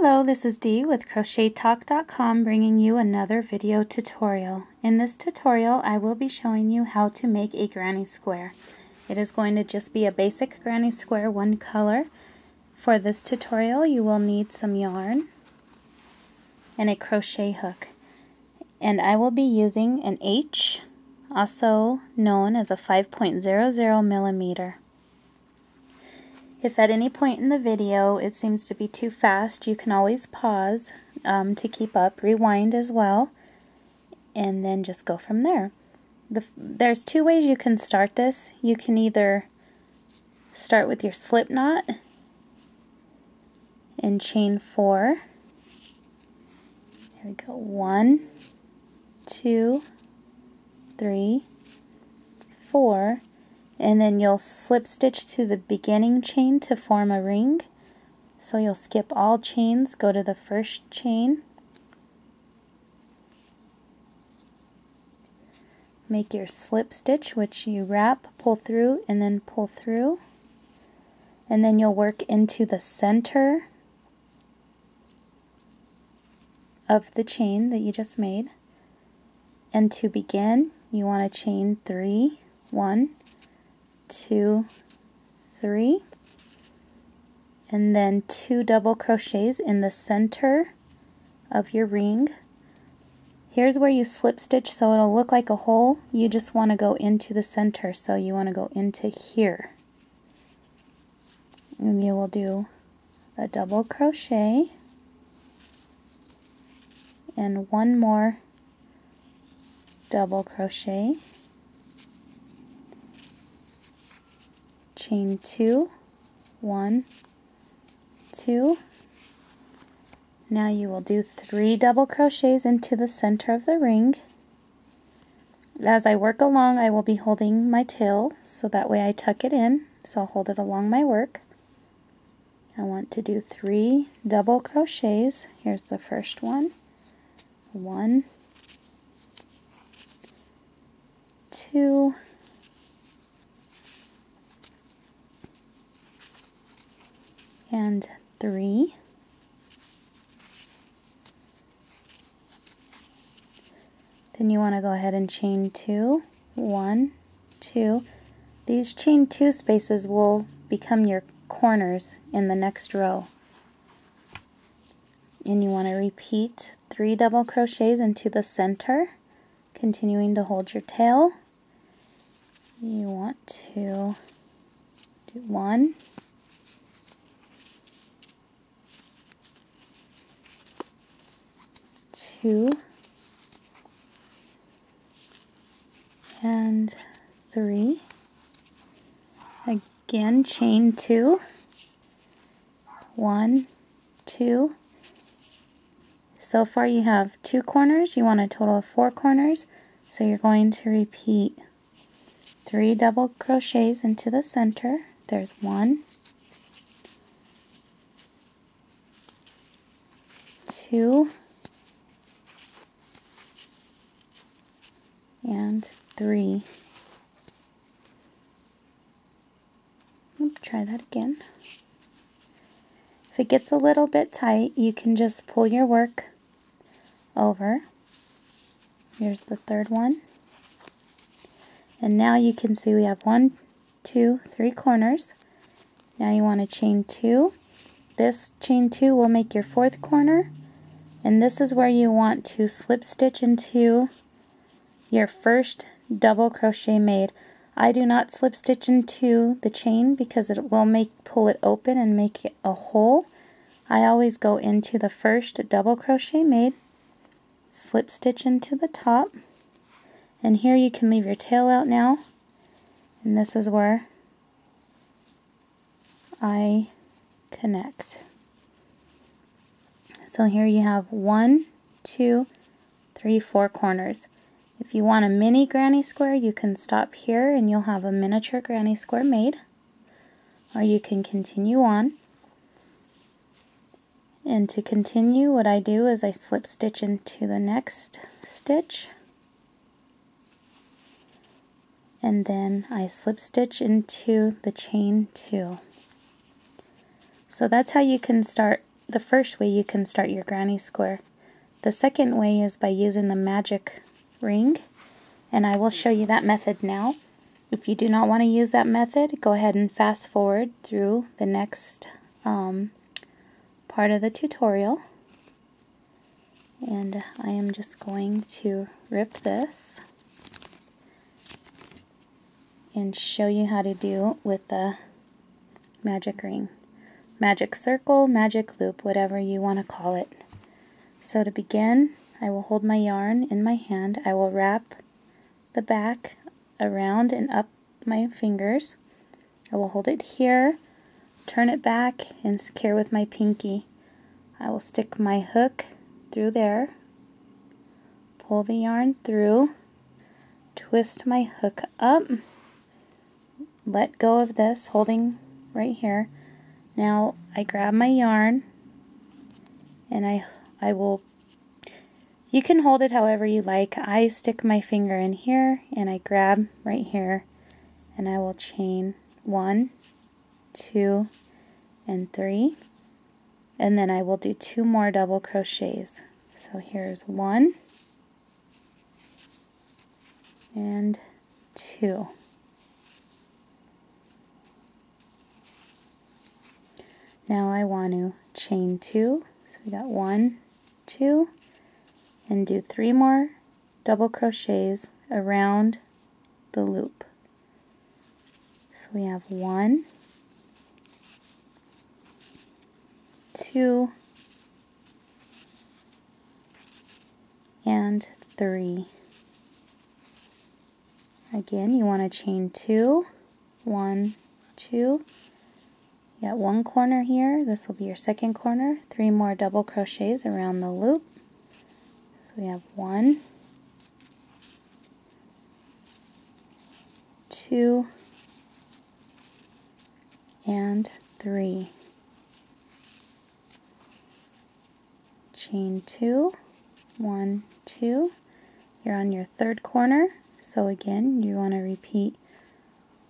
Hello, this is Dee with CrochetTalk.com bringing you another video tutorial. In this tutorial I will be showing you how to make a granny square. It is going to just be a basic granny square, one color. For this tutorial you will need some yarn and a crochet hook. And I will be using an H, also known as a 5.00 millimeter. If at any point in the video it seems to be too fast, you can always pause to keep up, rewind as well, and then just go from there. There's two ways you can start this. You can either start with your slip knot and chain 4. Here we go. 1, 2, 3, 4. And then you'll slip stitch to the beginning chain to form a ring. So you'll skip all chains, go to the first chain, make your slip stitch, which you wrap, pull through, and then pull through. And then you'll work into the center of the chain that you just made. And to begin, you want to chain 3, 1, 2, 3, and then 2 double crochets in the center of your ring. Here's where you slip stitch so it'll look like a hole. You just want to go into the center, so you want to go into here. And you will do a double crochet and one more double crochet. Chain 2, 1, 2. Now you will do 3 double crochets into the center of the ring. As I work along, I will be holding my tail, so that way I tuck it in, so I'll hold it along my work. I want to do 3 double crochets. Here's the first one. 1, 2, and 3. Then you want to go ahead and chain 2, 1, 2. These chain 2 spaces will become your corners in the next row. And you want to repeat 3 double crochets into the center, continuing to hold your tail. You want to do 1, 2, and 3. Again, chain 2, 1, 2. So far you have 2 corners. You want a total of 4 corners, so you're going to repeat 3 double crochets into the center. There's 1, 2, and 3. Try that again. If it gets a little bit tight, you can just pull your work over. Here's the third one. And now you can see we have 1, 2, 3 corners. Now you want to chain 2. This chain 2 will make your 4th corner. And this is where you want to slip stitch into your first double crochet made. I do not slip stitch into the chain because it will pull it open and make it a hole. I always go into the first double crochet made, slip stitch into the top, and here you can leave your tail out now, and this is where I connect. So here you have 1, 2, 3, 4 corners. If you want a mini granny square, you can stop here and you'll have a miniature granny square made. Or you can continue on. And to continue, what I do is I slip stitch into the next stitch. And then I slip stitch into the chain 2. So that's how you can start the first way you can start your granny square. The second way is by using the magic ring, and I will show you that method now. If you do not want to use that method, go ahead and fast forward through the next part of the tutorial. And I am just going to rip this and show you how to do with the magic ring. Magic circle, magic loop, whatever you want to call it. So to begin, I will hold my yarn in my hand. I will wrap the back around and up my fingers. I will hold it here, turn it back, and secure with my pinky. I will stick my hook through there, pull the yarn through, twist my hook up, let go of this, holding right here. Now I grab my yarn and I will, you can hold it however you like. I stick my finger in here and I grab right here and I will chain 1, 2, and 3, and then I will do 2 more double crochets. So here's 1 and 2. Now I want to chain 2, so we got 1, 2, and do 3 more double crochets around the loop. So we have 1, 2, and 3. Again, you want to chain 2, 1, 2. You got 1 corner here, this will be your second corner, 3 more double crochets around the loop. So we have 1, 2, and 3. Chain 2, 1, 2. You're on your third corner, so again you want to repeat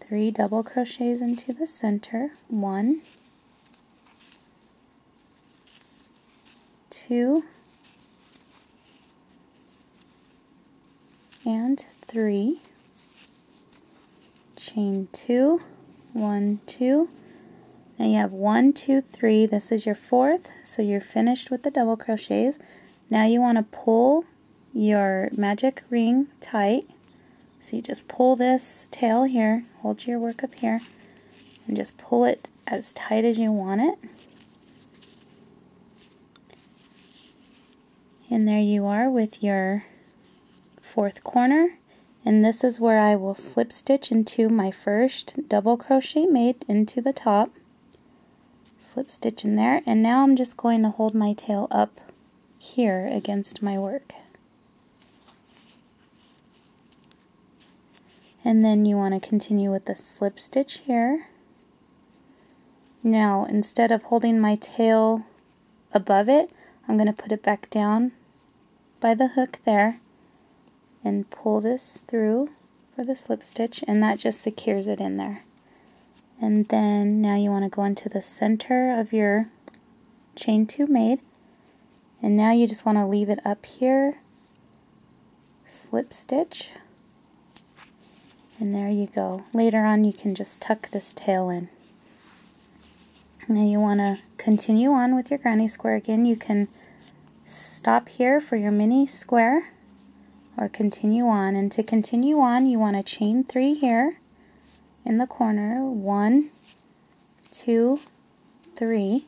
3 double crochets into the center, 1, 2, and 3. Chain 2, 1, 2. Now you have 1, 2, 3. This is your fourth, so you're finished with the double crochets. Now you want to pull your magic ring tight. So you just pull this tail here, hold your work up here, and just pull it as tight as you want it. And there you are with your fourth corner. And this is where I will slip stitch into my first double crochet made into the top. Slip stitch in there, and now I'm just going to hold my tail up here against my work. And then you want to continue with the slip stitch here. Now instead of holding my tail above it, I'm going to put it back down by the hook there and pull this through for the slip stitch, and that just secures it in there. And then now you want to go into the center of your chain 2 made, and now you just want to leave it up here, slip stitch, and there you go. Later on you can just tuck this tail in. Now you want to continue on with your granny square again. You can stop here for your mini square or continue on, and to continue on you want to chain 3 here in the corner, 1, 2, 3.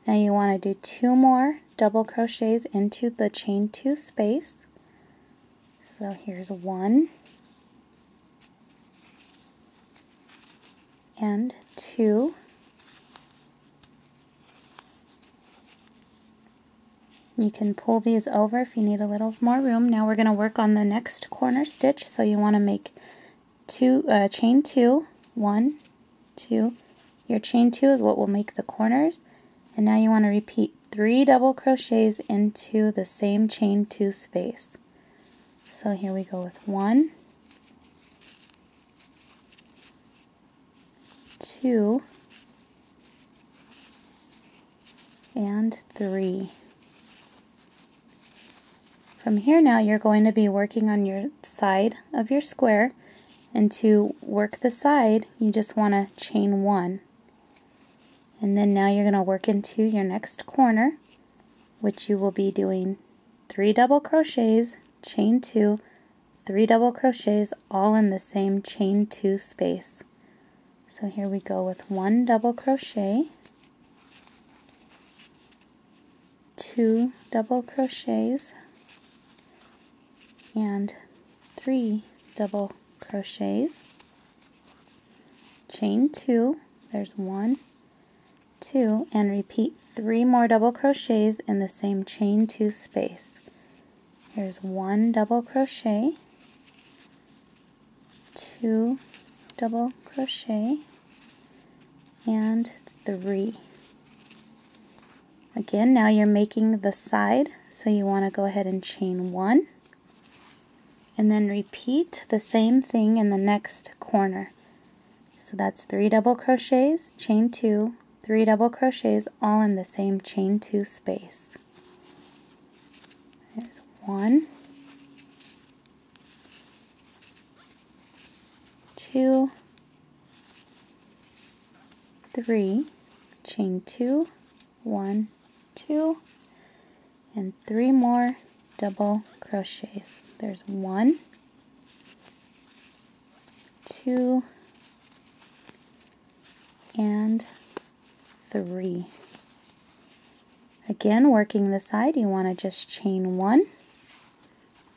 Now you want to do 2 more double crochets into the chain 2 space. So here's 1 and 2. You can pull these over if you need a little more room. Now we're going to work on the next corner stitch, so you want to make chain 2, 1, 2. Your chain 2 is what will make the corners, and now you want to repeat 3 double crochets into the same chain 2 space. So here we go with 1, 2, and 3. From here now you're going to be working on your side of your square, and to work the side you just want to chain 1. And then now you're going to work into your next corner, which you will be doing 3 double crochets, chain 2, 3 double crochets, all in the same chain 2 space. So here we go with 1 double crochet, 2 double crochets, and 3 double crochets, chain 2, there's 1, 2, and repeat 3 more double crochets in the same chain 2 space. Here's 1 double crochet, 2 double crochet, and 3. Again, now you're making the side, so you want to go ahead and chain 1, and then repeat the same thing in the next corner. So that's 3 double crochets, chain 2, 3 double crochets, all in the same chain 2 space. There's 1, 2, 3, chain 2, 1, 2, and 3 more double crochets. There's 1, 2, and 3. Again, working the side, you want to just chain 1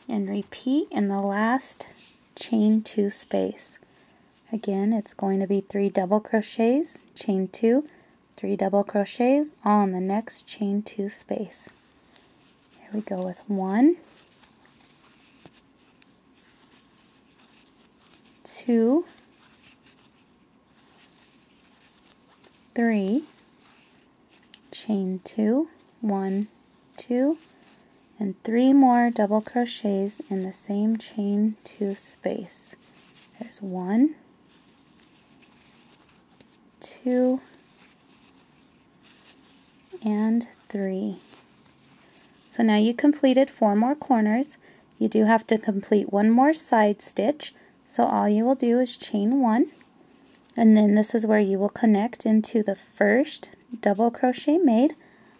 and repeat in the last chain 2 space. Again, it's going to be 3 double crochets, chain 2, 3 double crochets, all in the next chain 2 space. Here we go with 1, 2, 3, chain 2, 1, 2, and 3 more double crochets in the same chain 2 space. There's 1, 2, and 3. So now you completed 4 more corners. You do have to complete 1 more side stitch, so all you will do is chain 1, and then this is where you will connect into the first double crochet made.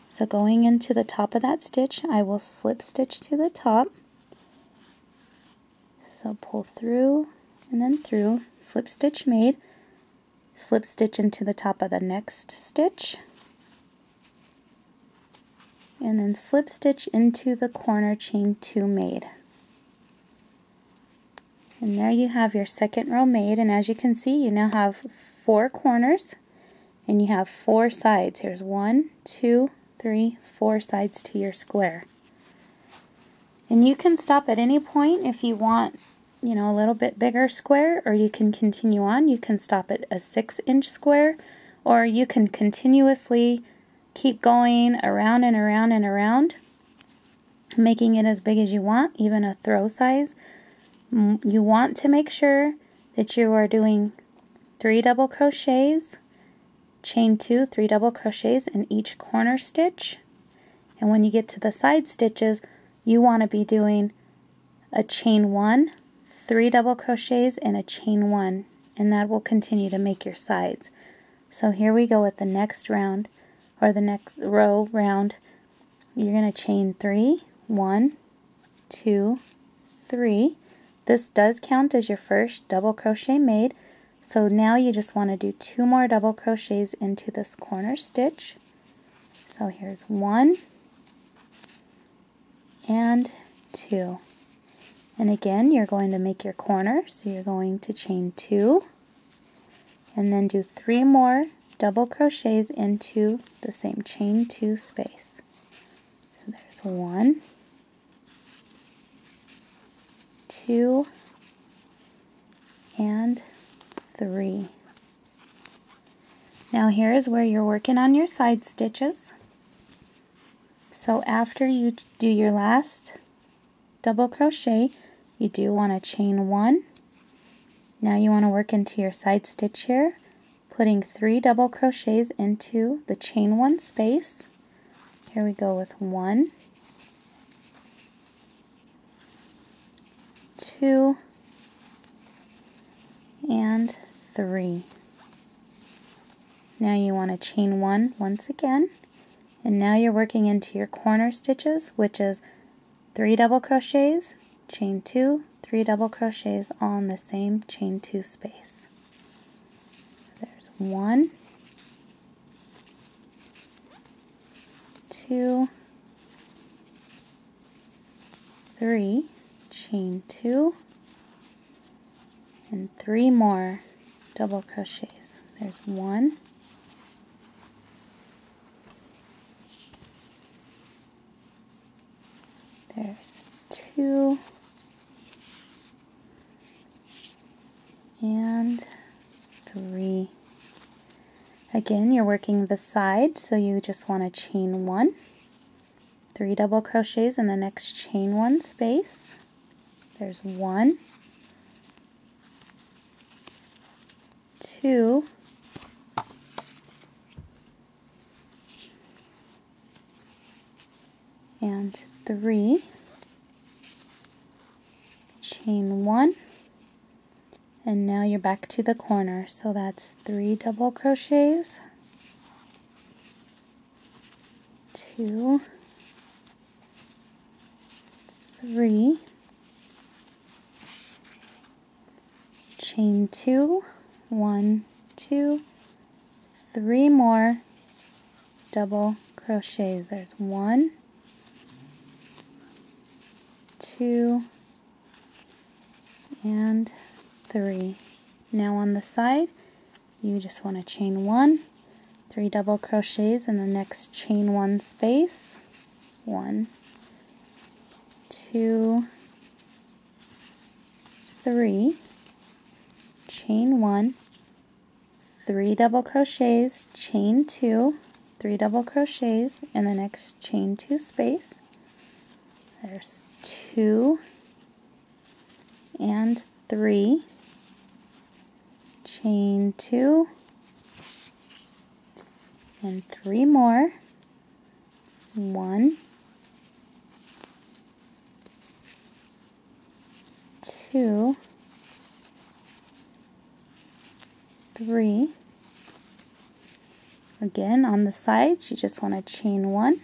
So going into the top of that stitch, I will slip stitch to the top. So pull through and then through, slip stitch made, slip stitch into the top of the next stitch, and then slip stitch into the corner chain 2 made. And there you have your second row made, and as you can see you now have 4 corners and you have 4 sides. Here's 1, 2, 3, 4 sides to your square. And you can stop at any point if you want, you know, a little bit bigger square, or you can continue on. You can stop at a 6-inch square, or you can continuously keep going around and around and around, making it as big as you want, even a throw size. You want to make sure that you are doing 3 double crochets, chain 2, 3 double crochets in each corner stitch, and when you get to the side stitches you want to be doing a chain 1, 3 double crochets, and a chain 1, and that will continue to make your sides. So here we go with the next round, or the next row round. You're going to chain 3, 1, 2, 3. This does count as your first double crochet made, so now you just want to do 2 more double crochets into this corner stitch. So here's 1 and 2. And again, you're going to make your corner, so you're going to chain 2 and then do 3 more double crochets into the same chain 2 space. So there's 1, 2, and 3. Now here is where you're working on your side stitches. So after you do your last double crochet, you do want to chain 1. Now you want to work into your side stitch here, putting 3 double crochets into the chain 1 space. Here we go with 1, 2, and 3. Now you want to chain 1 once again, and now you're working into your corner stitches, which is 3 double crochets, chain 2, 3 double crochets all in the same chain 2 space. There's 1, 2, 3, chain 2, and 3 more double crochets. There's 1, there's 2, and 3. Again, you're working the side, so you just want to chain 1, 3 double crochets in the next chain 1 space. There's 1, 2, and 3, chain 1, and now you're back to the corner, so that's 3 double crochets, 2, 3, chain 2, 1, 2, 3 more double crochets. There's 1, 2, and 3. Now on the side, you just want to chain 1, 3 double crochets in the next chain 1 space. 1, 2, 3, chain 1, 3 double crochets, chain 2, 3 double crochets in the next chain 2 space. There's 2 and 3, chain 2, and 3 more. 1, 2, 3. Again, on the sides, you just want to chain 1,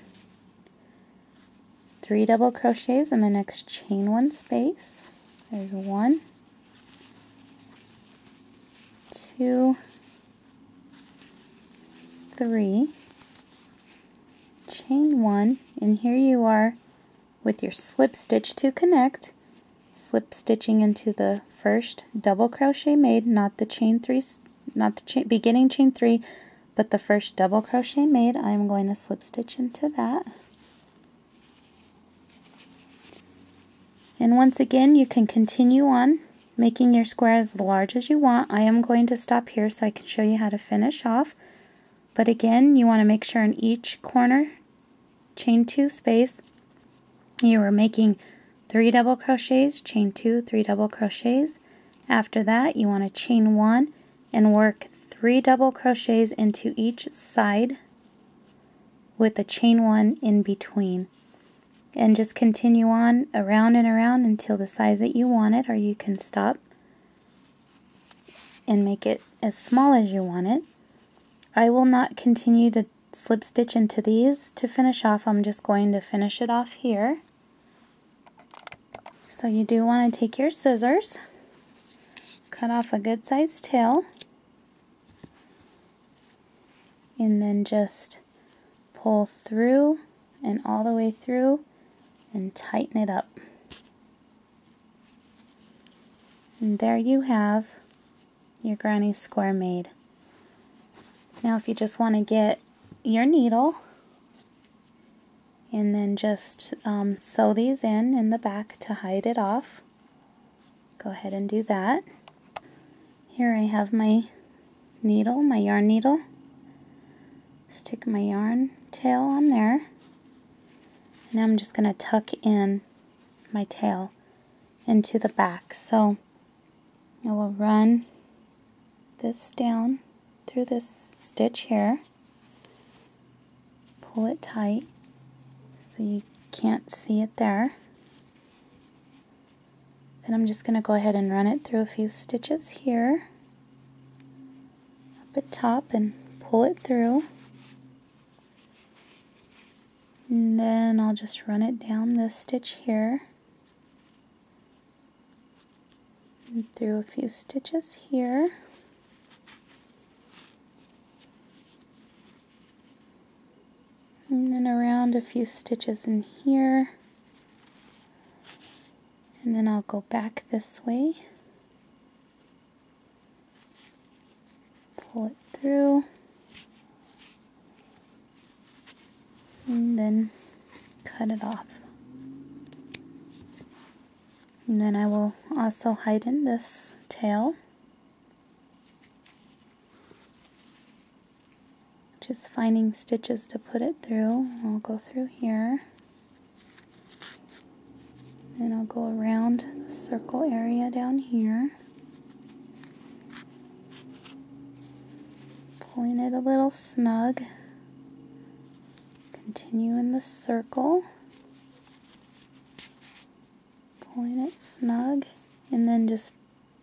3 double crochets in the next chain 1 space. There's 1, 2, 3, chain 1, and here you are with your slip stitch to connect, slip stitching into the first double crochet made, not the chain 3, not the beginning chain 3, but the first double crochet made. I'm going to slip stitch into that. And once again, you can continue on making your square as large as you want. I am going to stop here so I can show you how to finish off. But again, you want to make sure in each corner chain 2 space you are making 3 double crochets, chain 2, 3 double crochets. After that, you want to chain 1 and work 3 double crochets into each side with a chain 1 in between. And just continue on around and around until the size that you want it, or you can stop and make it as small as you want it. I will not continue to slip stitch into these to finish off. I'm just going to finish it off here. So you do want to take your scissors, cut off a good sized tail, and then just pull through and all the way through and tighten it up. And there you have your granny square made. Now if you just want to get your needle and then just sew these in the back to hide it off, go ahead and do that. Here I have my needle, my yarn needle. Stick my yarn tail on there. Now I'm just going to tuck in my tail into the back. So I will run this down through this stitch here, pull it tight, so you can't see it there. Then I'm just going to go ahead and run it through a few stitches here up at top and pull it through. And then I'll just run it down this stitch here and through a few stitches here. And then around a few stitches in here. And then I'll go back this way, pull it through, and then cut it off. And then I will also heighten this tail, just finding stitches to put it through. I'll go through here, and I'll go around the circle area down here, pulling it a little snug, continue in the circle, pulling it snug, and then just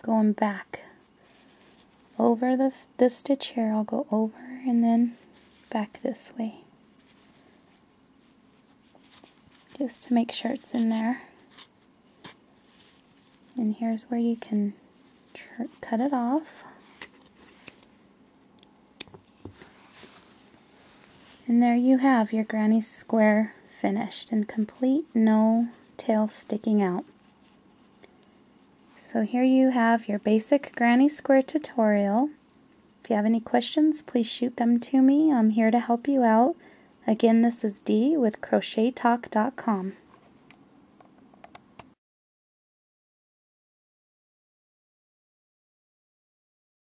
going back over this stitch here. I'll go over and then back this way, just to make sure it's in there. And here's where you can cut it off. And there you have your granny square finished and complete, no tail sticking out. So here you have your basic granny square tutorial. If you have any questions, please shoot them to me. I'm here to help you out. Again, this is Dee with CrochetTalk.com.